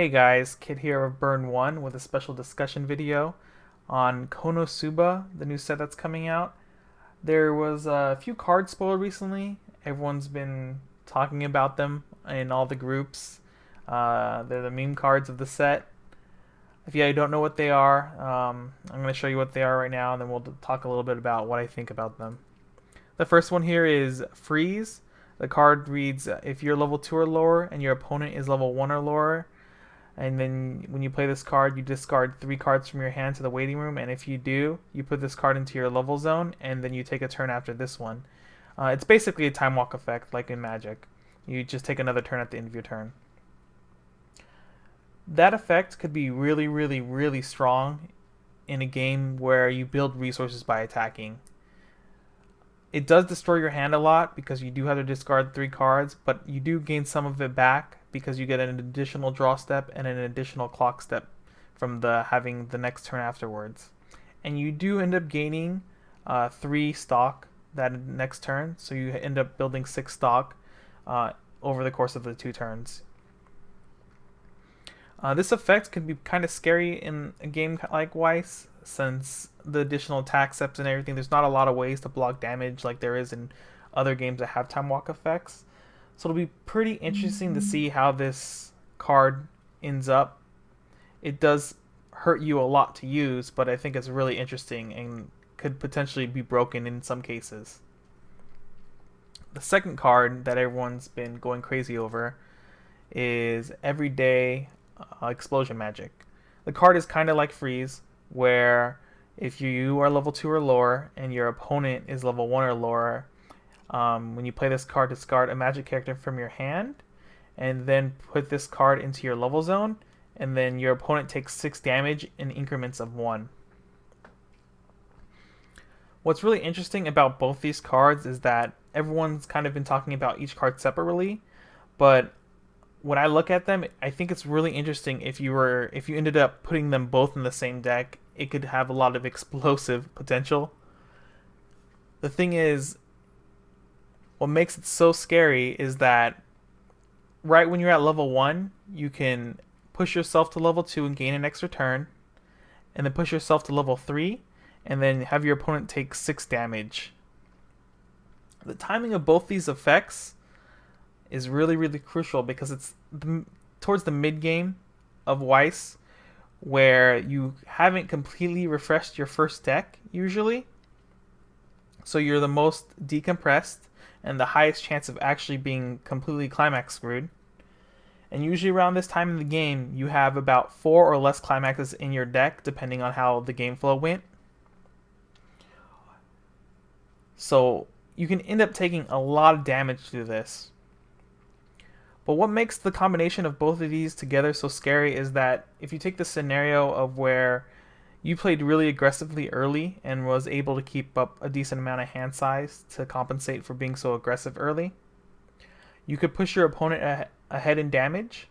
Hey guys, Kid here of Burn 1 with a special discussion video on Konosuba, the new set that's coming out. There was a few cards spoiled recently. Everyone's been talking about them in all the groups. They're the meme cards of the set. If you don't know what they are, I'm going to show you what they are right now, and then we'll talk a little bit about what I think about them. The first one here is Freeze. The card reads, if you're level 2 or lower and your opponent is level 1 or lower, and then when you play this card, you discard 3 cards from your hand to the waiting room, and if you do, you put this card into your level zone, and then you take a turn after this one. It's basically a time walk effect, like in Magic. You just take another turn at the end of your turn. That effect could be really, really, really strong in a game where you build resources by attacking. It does destroy your hand a lot because you do have to discard 3 cards, but you do gain some of it back because you get an additional draw step and an additional clock step from having the next turn afterwards. And you do end up gaining 3 stock that next turn, so you end up building 6 stock over the course of the 2 turns. This effect can be kind of scary in a game like Weiss, since the additional attack steps and everything. There's not a lot of ways to block damage like there is in other games that have time walk effects. So it'll be pretty interesting to see how this card ends up. It does hurt you a lot to use, but I think it's really interesting and could potentially be broken in some cases. The second card that everyone's been going crazy over is Everyday Explosion Magic. The card is kind of like Freeze, where if you are level 2 or lower and your opponent is level 1 or lower, when you play this card, discard a magic character from your hand and then put this card into your level zone, and then your opponent takes 6 damage in increments of 1. What's really interesting about both these cards is that everyone's kind of been talking about each card separately, but when I look at them, I think it's really interesting if you ended up putting them both in the same deck, it could have a lot of explosive potential. The thing is, what makes it so scary is that right when you're at level 1, you can push yourself to level 2 and gain an extra turn, and then push yourself to level 3, and then have your opponent take 6 damage. The timing of both these effects is really, really crucial because it's towards the mid game of Weiss, where you haven't completely refreshed your first deck usually, so you're the most decompressed and the highest chance of actually being completely climax screwed. And usually around this time in the game, you have about 4 or less climaxes in your deck depending on how the game flow went. So you can end up taking a lot of damage through this. But what makes the combination of both of these together so scary is that if you take the scenario of where you played really aggressively early and was able to keep up a decent amount of hand size to compensate for being so aggressive early, you could push your opponent ahead in damage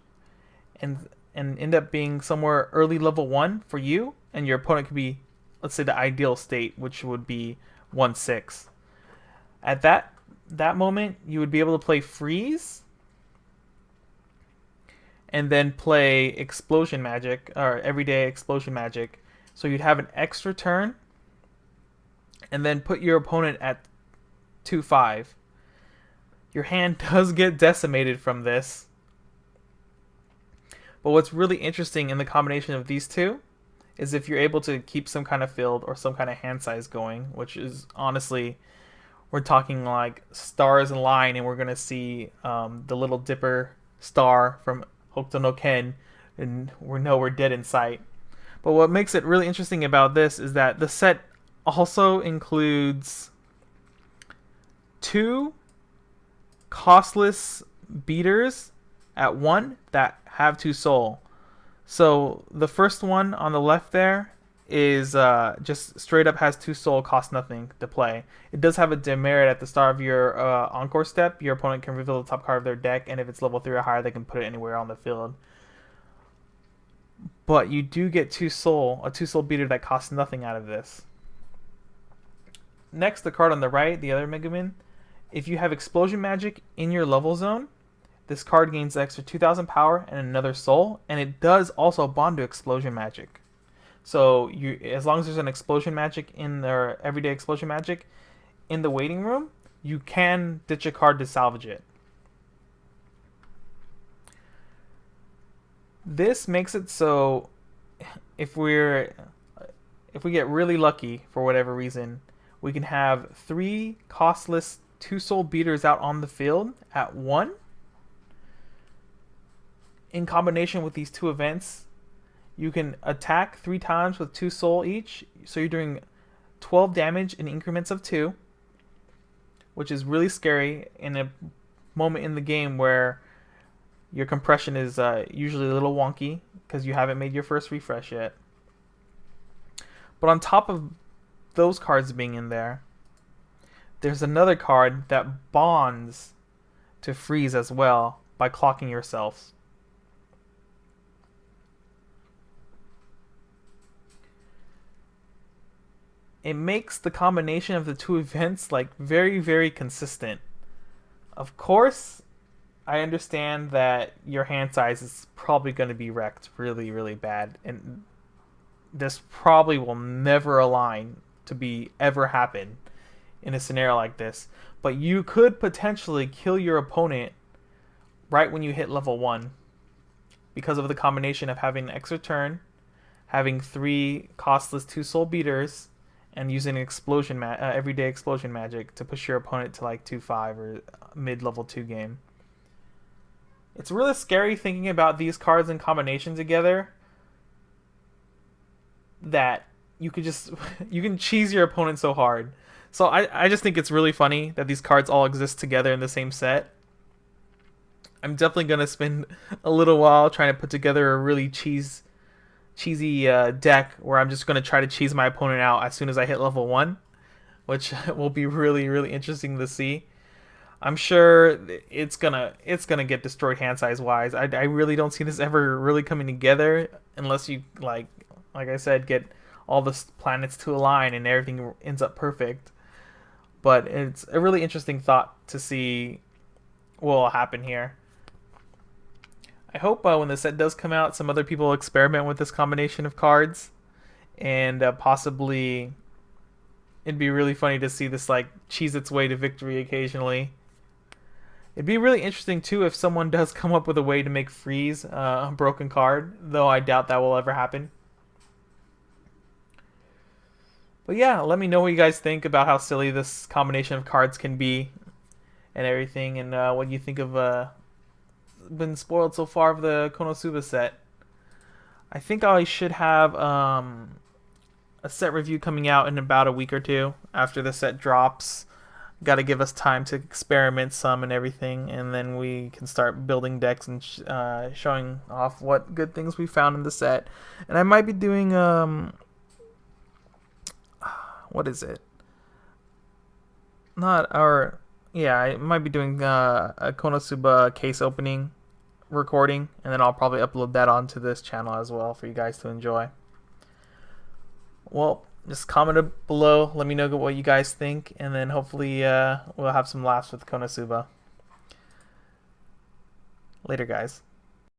and end up being somewhere early level 1 for you, and your opponent could be, let's say, the ideal state, which would be 1/6. At that moment, you would be able to play Freeze and then play Explosion Magic, or Everyday Explosion Magic. So you'd have an extra turn, and then put your opponent at 2/5. Your hand does get decimated from this. But what's really interesting in the combination of these two is if you're able to keep some kind of field or some kind of hand size going, which is honestly, we're talking like stars in line, and we're going to see the Little Dipper star from Hokuto no Ken, and we're dead in sight. But what makes it really interesting about this is that the set also includes 2 costless beaters at 1 that have 2 soul. So the first one on the left there is just straight up has 2 soul, cost nothing to play. It does have a demerit at the start of your encore step. Your opponent can reveal the top card of their deck, and if it's level 3 or higher, they can put it anywhere on the field. But you do get a 2 soul beater that costs nothing out of this. Next, the card on the right, the other megumin, if you have Explosion Magic in your level zone, This card gains extra 2,000 power and another soul, and it does also bond to explosion magic. So as long as there's an explosion magic in their everyday explosion magic in the waiting room, you can ditch a card to salvage it. This makes it so if we get really lucky for whatever reason, we can have 3 costless 2-soul beaters out on the field at 1. In combination with these 2 events, you can attack 3 times with 2 soul each, so you're doing 12 damage in increments of 2, which is really scary in a moment in the game where your compression is usually a little wonky because you haven't made your first refresh yet. But on top of those cards being in there, there's another card that bonds to freeze as well by clocking yourselves. It makes the combination of the 2 events like very, very consistent. Of course, I understand that your hand size is probably going to be wrecked really, really bad, and this probably will never align to be ever happen in a scenario like this. But you could potentially kill your opponent right when you hit level 1 because of the combination of having an extra turn, having 3 costless 2-soul beaters, and using everyday explosion magic to push your opponent to like 2-5 or mid-level 2 game. It's really scary thinking about these cards in combination together, that you can cheese your opponent so hard. So I just think it's really funny that these cards all exist together in the same set. I'm definitely going to spend a little while trying to put together a really cheesy deck where I'm just going to try to cheese my opponent out as soon as I hit level 1, which will be really, really interesting to see. I'm sure it's gonna get destroyed hand size wise. I really don't see this ever really coming together unless you like I said, get all the planets to align and everything ends up perfect. But it's a really interesting thought to see what will happen here. I hope when the set does come out, some other people experiment with this combination of cards, and possibly it'd be really funny to see this like cheese its way to victory occasionally. It'd be really interesting too if someone does come up with a way to make freeze a broken card, though I doubt that will ever happen. But yeah, let me know what you guys think about how silly this combination of cards can be and everything, and what you think of been spoiled so far of the Konosuba set. I think I should have a set review coming out in about a week or 2 after the set drops. Got to give us time to experiment some and everything, and then we can start building decks and showing off what good things we found in the set. And I might be doing what is it? I might be doing a Konosuba case opening recording, and then I'll probably upload that onto this channel as well for you guys to enjoy. Well, just comment below, let me know what you guys think, and then hopefully we'll have some laughs with Konosuba. Later, guys.